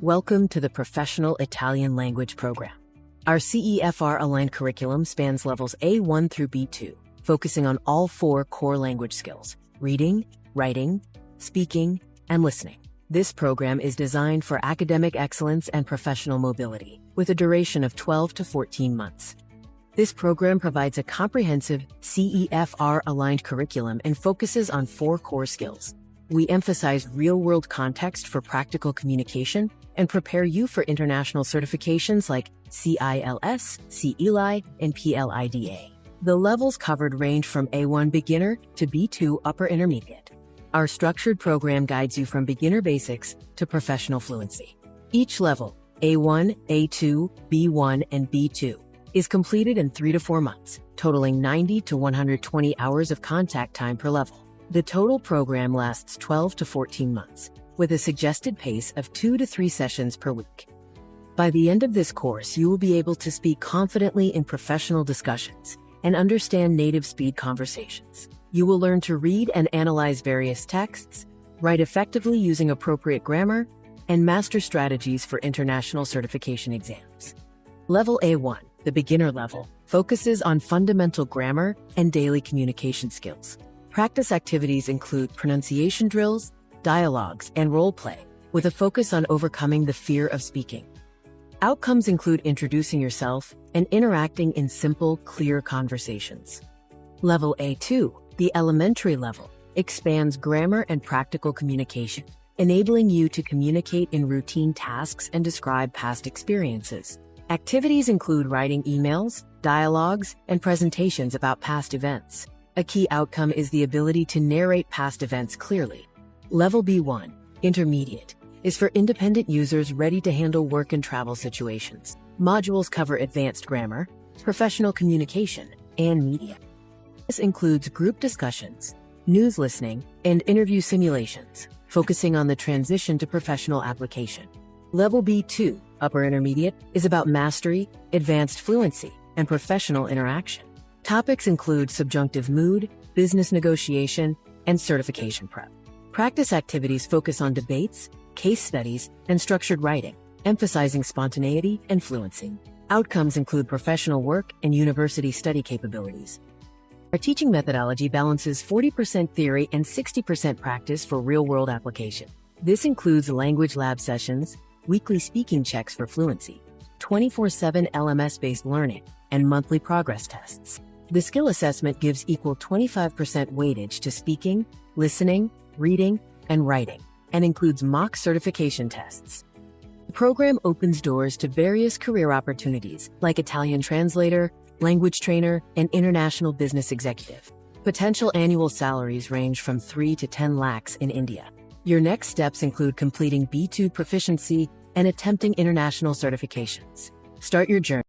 Welcome to the Professional Italian Language Program. Our CEFR-aligned curriculum spans levels A1 through B2, focusing on all 4 core language skills: reading, writing, speaking, and listening. This program is designed for academic excellence and professional mobility, with a duration of 12 to 14 months. This program provides a comprehensive CEFR-aligned curriculum and focuses on 4 core skills. We emphasize real-world context for practical communication and prepare you for international certifications like CILS, CELI, and PLIDA. The levels covered range from A1 beginner to B2 upper intermediate. Our structured program guides you from beginner basics to professional fluency. Each level, A1, A2, B1, and B2, is completed in 3 to 4 months, totaling 90 to 120 hours of contact time per level. The total program lasts 12 to 14 months, with a suggested pace of 2 to 3 sessions per week. By the end of this course, you will be able to speak confidently in professional discussions and understand native speed conversations. You will learn to read and analyze various texts, write effectively using appropriate grammar, and master strategies for international certification exams. Level A1, the beginner level, focuses on fundamental grammar and daily communication skills. Practice activities include pronunciation drills, dialogues, and role play, with a focus on overcoming the fear of speaking. Outcomes include introducing yourself and interacting in simple, clear conversations. Level A2, the elementary level, expands grammar and practical communication, enabling you to communicate in routine tasks and describe past experiences. Activities include writing emails, dialogues, and presentations about past events. A key outcome is the ability to narrate past events clearly. Level B1, intermediate, is for independent users ready to handle work and travel situations. Modules cover advanced grammar, professional communication, and media. This includes group discussions, news listening, and interview simulations, focusing on the transition to professional application. Level B2, upper intermediate, is about mastery, advanced fluency, and professional interaction. Topics include subjunctive mood, business negotiation, and certification prep. Practice activities focus on debates, case studies, and structured writing, emphasizing spontaneity and fluency. Outcomes include professional work and university study capabilities. Our teaching methodology balances 40% theory and 60% practice for real-world application. This includes language lab sessions, weekly speaking checks for fluency, 24/7 LMS-based learning, and monthly progress tests. The skill assessment gives equal 25% weightage to speaking, listening, reading, and writing, and includes mock certification tests. The program opens doors to various career opportunities like Italian translator, language trainer, and international business executive. Potential annual salaries range from 3 to 10 lakhs in India. Your next steps include completing B2 proficiency and attempting international certifications. Start your journey.